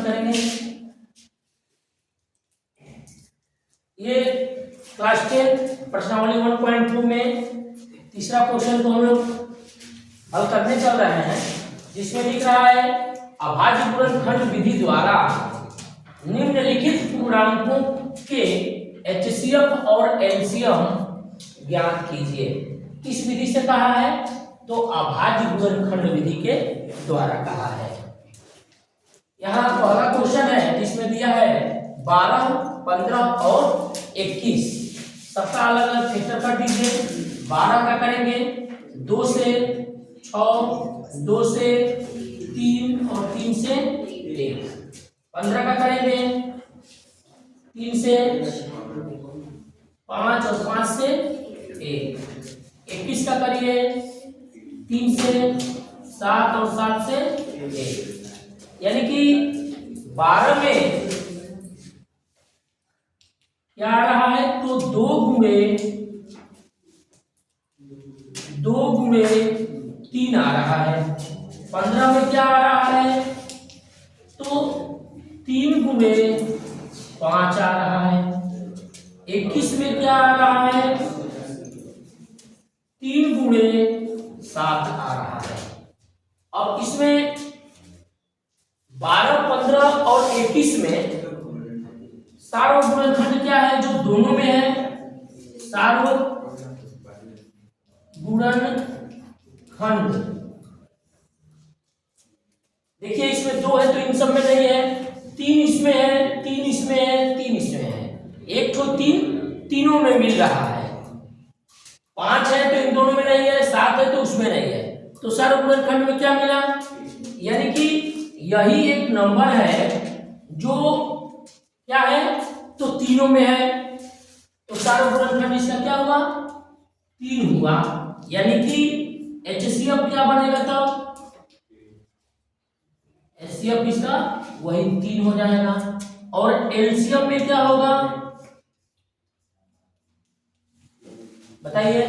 करेंगे। ये क्लास 10 प्रश्नावली 1.2 में तीसरा क्वेश्चन को हम लोग हल करने चल रहे हैं, जिसमें लिख रहा है अभाज्य गुणनखंड विधि द्वारा निम्नलिखित पूर्णांकों के एचसीएफ और एलसीएम ज्ञात कीजिए। किस विधि से कहा है? तो अभाज्य गुणनखंड विधि के द्वारा कहा है। यहाँ पहला क्वेश्चन है जिसमें दिया है 12, 15 और 21। सबका अलग अलग फैक्टर कर दीजिए। 12 का करेंगे 2 से 6, 2 से 3 और 3 से 1। 15 का करेंगे 3 से 5 और 5 से 1। 21 का करिए 3 से 7 और 7 से 1। यानी कि 12 में क्या आ रहा है? तो 2 गुणे 3 आ रहा है। 15 में क्या आ रहा है? तो 3 गुणे 5 आ रहा है। 21 में क्या आ रहा है? 3 गुणे 7 आ रहा है। अब इसमें 12, 15 और 21 में सार्वक गुणनखंड क्या है जो दोनों में है? सार्वक गुणनखंड। देखिए इसमें 2 है तो इन सब में नहीं है। 3 इसमें है, 3 इसमें है, 3 इसमें है। 1 तो 3 तीनों में मिल रहा है। 5 है तो इन दोनों में नहीं है, 7 है तो उसमें नहीं है। तो सार्वक गुणनखंड में क्या मिला? यानी कि यही एक नंबर है जो क्या है? तो तीनों में है। तो सार्वक गुणनखंड इसका क्या हुआ? 3 हुआ। यानी कि एचसीएफ क्या बनेगा? तब एचसीएफ इसका वही 3 हो जाएगा। और एलसीएम में क्या होगा बताइए?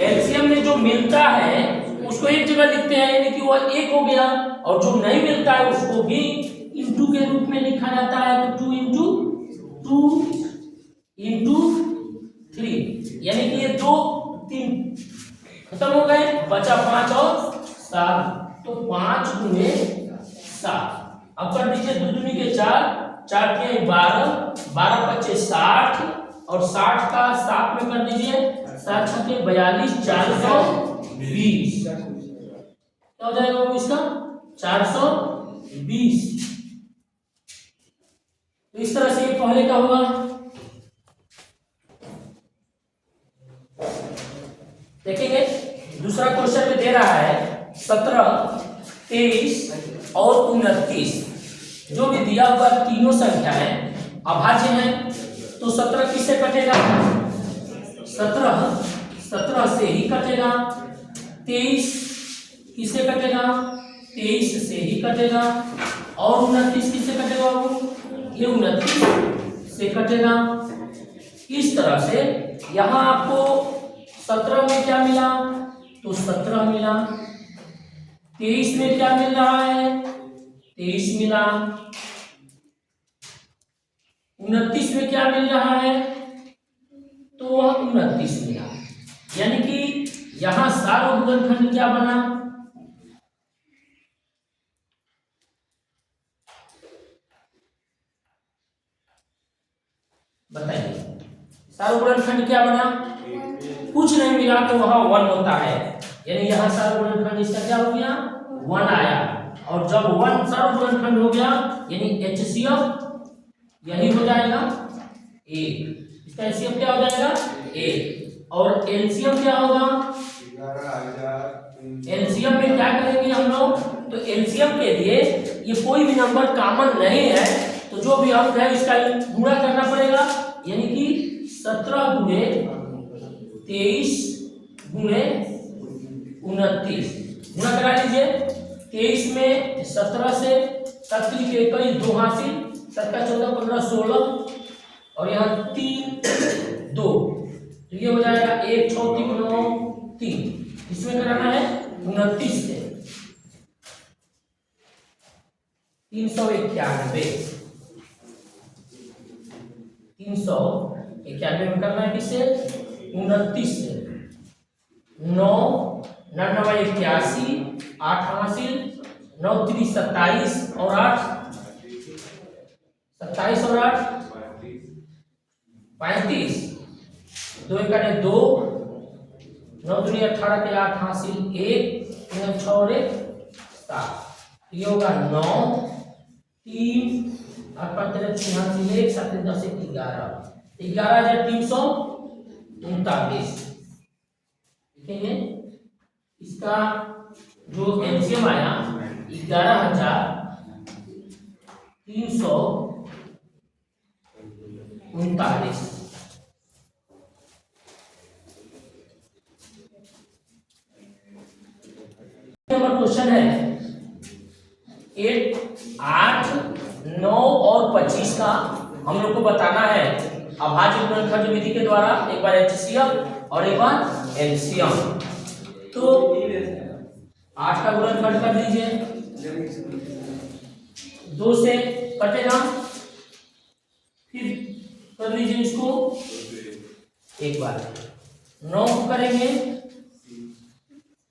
एलसीएम में जो मिलता है उसको एक जगह लिखते हैं, यानी कि वो 1 हो गया। और जो नहीं मिलता है उसको भी इंटू के रूप में लिखा जाता है। तो 2 इंटू 3, यानी कि ये 2 3 खत्म हो गए, बचा 5 और 7। तो 5 गुणे 7। अब कर दीजिए 2 दूनी के 4, 4 के 12, 12 पच्चे 60 और 60 का 7 में कर दीजिए 7 छके 42, 420। क्या हो जाएगा वो इसका? 420। तो इस तरह से ये पहले का होगा। देखेंगे दूसरा क्वेश्चन में दे रहा है 17, 23 और 29। जो भी दिया हुआ तीनों संख्याएं अभाज्य हैं। तो 17 किससे कटेगा? 17 से ही कटेगा। 23 किससे कटेगा? 23 से ही कटेगा। और 29 किससे कटेगा? ये 29 से कटेगा। इस तरह से यहां आपको 17 में क्या मिला? तो 17 मिला। 23 में क्या मिल रहा है? 23 मिला। 29 में क्या मिल रहा है? तो वह 29 मिला। यानी कि यहां सार्वक गुणनखंड क्या बना? बताइए सार्वक गुणनखंड क्या बना? कुछ नहीं मिला तो वहां 1 होता है। यानी यहां सार्वक गुणनखंड इसका क्या हो गया? 1 आया। और जब 1 सार्वक गुणनखंड हो गया यानी एचसीएफ यही हो जाएगा 1। इसका एचसीएफ क्या हो जाएगा? 1। और एलसीएम क्या होगा? एलसीएम में क्या करेंगे हम लोग? तो एलसीएम के लिए ये कोई भी नंबर कॉमन नहीं है, तो जो भी अंक है इसका गुणा करना पड़ेगा। यानी कि 17 गुणे 23 गुणे 29 गुणा करा लीजिए। 23 में 17 से 7 के 21 2 हासिल, 7 का 14 15 16 और यहाँ 3 2। तो ये हो जाएगा 1 6 3 9 3। इसमें कराना है 29 से। 391 391 में करना है किससे? 29 से। 9 9 81 8 हासिल 9 3 27 और 8 27 और 8 35 2 1 2 9 2 18 के 8 हासिल 1 6 और 1 7 ये होगा 9 3 8 5 3 हासिल 1 7 10 11 11,339 लिखेंगे। इसका जो एलसीएम आया 11,339। नंबर क्वेश्चन है 8 9 और 25 का हम लोग को बताना है अभाज्य गुणनखंड विधि के द्वारा, एक बार एचसीएफ और एक बार एलसीएम। तो 8 का गुणनखंड कर दीजिए, 2 से कटेगा, फिर कर लीजिए इसको एक बार। 9 को करेंगे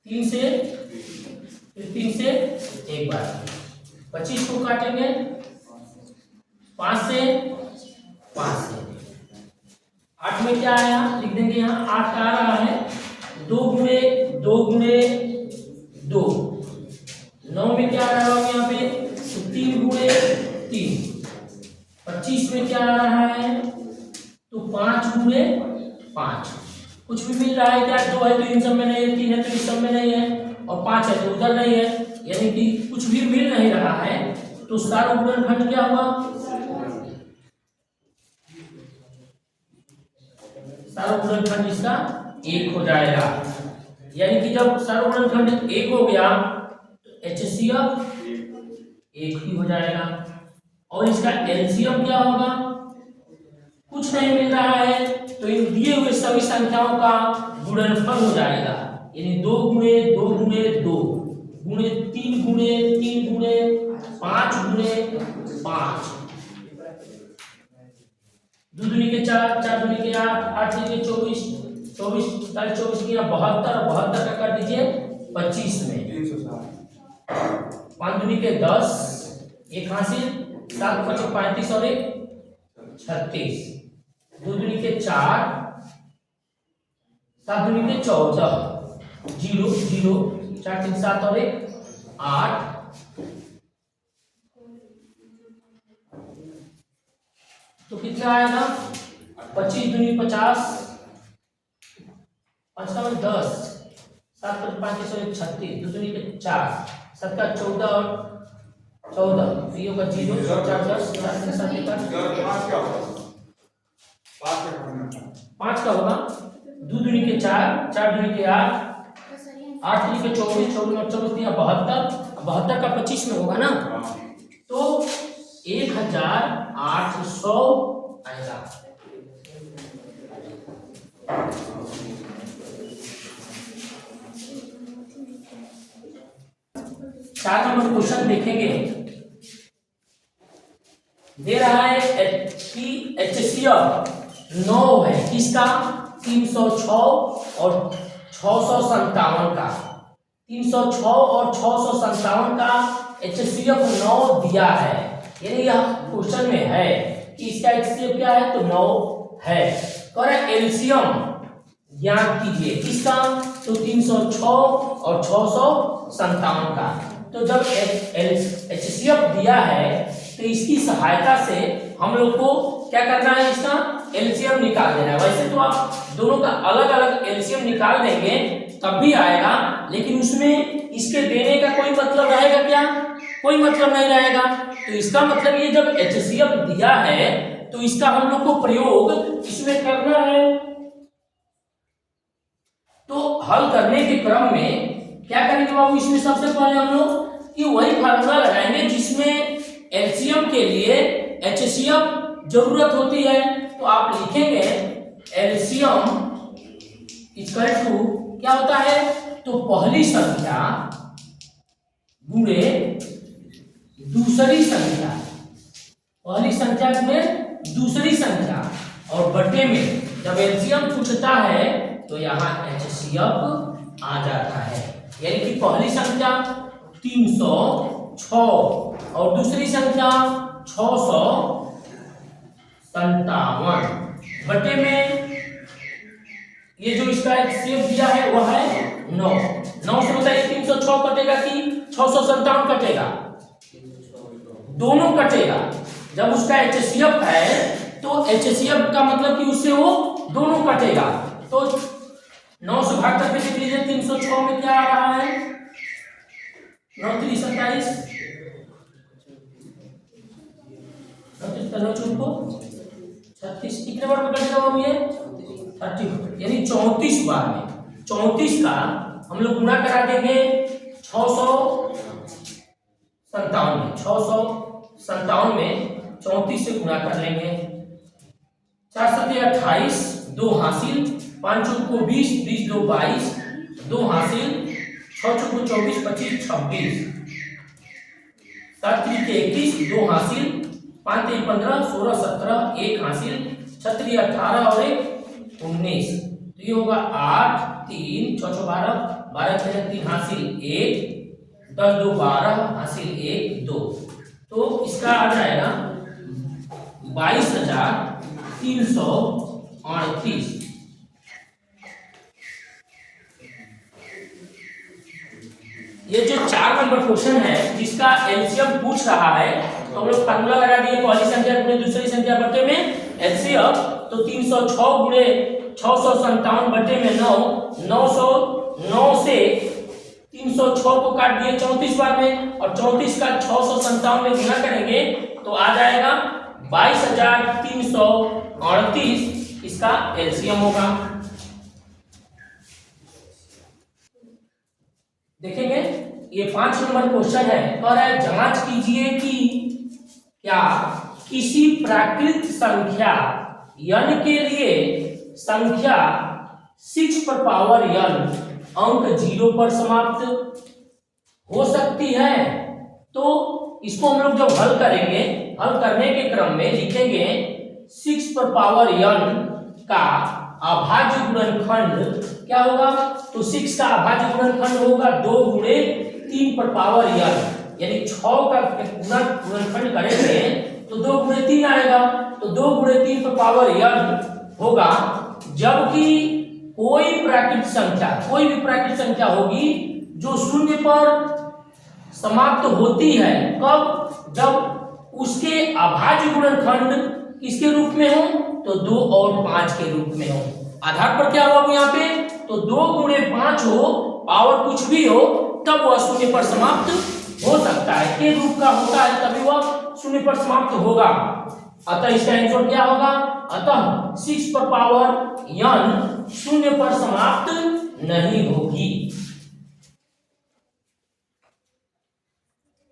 3 से, फिर 3 से एक बार। 25 को काटेंगे 5 से 5 से। 8 में क्या आया लिख देंगे, यहाँ 8 का आ रहा है 2 गुणे 2 गुणे 2। 9 में क्या आ रहा है यहाँ पे, तो 3 गुणे 3। 25 में क्या आ रहा है, तो 5 गुणे 5। कुछ भी मिल रहा है क्या, 2 है तो इन सब में नहीं है, 3 है तो इस सब में नहीं है, और 5 है तो उधर नहीं है, यानी कि कुछ भी मिल नहीं रहा है। तो सारा गुणनखंड क्या हुआ, सारा गुणनखंड इसका 1 हो जाएगा। यानी कि जब सारा गुणनखंड 1 हो गया तो एचसीएफ 1 ही हो जाएगा। और इसका एलसीएम क्या होगा, कुछ नहीं मिल रहा है तो इन दिए हुए सभी संख्याओं का गुणनफल हो जाएगा। यानी 2 गुणे 2 गुणे 2 गुणे 3 गुणे 3 गुणे 5 गुणे 5, 2 दूनी के 4 4 दूनी के 8 8 दूनी के 24 24 24 की 72 72 का कर दीजिए 25 में। 5 दूनी के 10 एक हासिल 7 5 35 और 1 36। 2 दूनी के 4 7 दूनी के 14 0 0 4 3 7 और 1 8। तो कितना आएगा, 25 दूनी 50 5 का 10 7 5 और 1 36। 2 दूनी के 4 7 का 14 और 14 ये होगा 0 4 10 4 3 7 5 का होगा। 2 दूनी के 4 4 दूनी के 8 8 दूनी के 24 24 और 24 दिया 72 72 का 25 में होगा ना, तो 1800 आएगा। चार नंबर क्वेश्चन देखेंगे, दे रहा है कि एचसीएफ 9 है किसका, 306 और 657 का। 306 और 657 का एचसीएफ 9 दिया है, यानी यह क्वेश्चन में है कि इसका एचसीएफ क्या है, तो 9 है। और एलसीएम ज्ञात कीजिए किसका, तो 306 और 657 का। तो जब एचसीएफ दिया है तो इसकी सहायता से हम लोग को क्या करना है, इसका एलसीएम निकाल देना है। वैसे तो आप दोनों का अलग अलग एलसीएम निकाल देंगे तब भी आएगा, लेकिन उसमें इसके देने का कोई मतलब रहेगा क्या, कोई मतलब नहीं रहेगा। तो इसका मतलब ये जब एचसीएफ दिया है तो इसका हम लोग को प्रयोग इसमें करना है। तो हल करने के क्रम में क्या करेंगे बाबू, इसमें सबसे पहले हम लोग कि वही फार्मूला लगाएंगे जिसमें एलसीएम के लिए एचसीएफ जरूरत होती है। तो आप लिखेंगे एलसीएम इक्वल टू क्या होता है, तो पहली संख्या गुणे दूसरी संख्या, पहली संख्या में दूसरी संख्या, और बटे में जब एलसीएम पूछता है तो यहाँ एचसीएफ आ जाता है। यानी कि पहली संख्या 306 और दूसरी संख्या 657, बटे में ये जो इसका एचसीएफ दिया है वह है 9। 9 से बताइए 306 कटेगा कि 657 कटेगा? दोनों कटेगा। जब उसका एचसीएफ है तो एचसीएफ का मतलब कि उससे वो दोनों कटेगा। तो 9 से भाग करके देख लीजिए 306 में क्या आ रहा है? 9 3 27, 36 कितने बार में कटेगा वो? ये 30, यानी 34 बार में। 34 का हम लोग गुणा करा देंगे 657 में। 657 में 34 से गुणा कर लेंगे। 4 7 28, 2 हासिल, 5 को 20, 20 2 22, 2 हासिल, 6 को 24 25 26, 7 के 21, 2 हासिल, 5 15 16 17, 1 हासिल, 6 18 और 1 19। तो ये होगा 8 3 6 12, 12 3 हासिल 1, 10 2 12 हासिल 1 2। तो इसका आ जाएगा 22,338। ये जो 4 नंबर क्वेश्चन है जिसका एलसीएम पूछ रहा है, तो हम लोग फार्मूला लगा दिए, पहली संख्या गुणे दूसरी संख्या बटे में एलसीएम। तो 306 गुणे 657 बटे में 9, 909 से 306 को काट दिए 34 बार में, और 34 का 657 में गुणा करेंगे तो आ जाएगा 22,338। इसका एलसीएम होगा। देखेंगे ये 5 नंबर क्वेश्चन है और जांच कीजिए कि क्या किसी प्राकृत संख्या n के लिए संख्या 6 पर पावर n अंक 0 पर समाप्त हो सकती है। तो इसको हम लोग जब हल करेंगे, हल करने के क्रम में लिखेंगे 6 पर पावर n का अभाज्य गुणनखंड क्या होगा? तो 6 का अभाज्य गुणनखंड होगा 2 गुणे 3 पर पावर n, यानी 6 का गुणनखंड करेंगे तो 2 गुणे 3 आएगा। तो 2 गुणे 3 पर पावर n होगा। जबकि कोई प्राकृत संख्या, कोई भी प्राकृत संख्या होगी जो 0 पर समाप्त होती है, कब? जब उसके अभाज्य गुणनखंड किसके रूप में हो? तो 2 और 5 के रूप में हो। आधार पर क्या होगा यहाँ पे? तो 2 गुणे 5 हो, पावर कुछ भी हो, तब वह 0 पर समाप्त हो सकता है। के रूप का होता है तभी वह 0 पर समाप्त होगा। अतः इसका आंसर क्या होगा? अतः 6 पर पावर n 0 पर समाप्त नहीं होगी।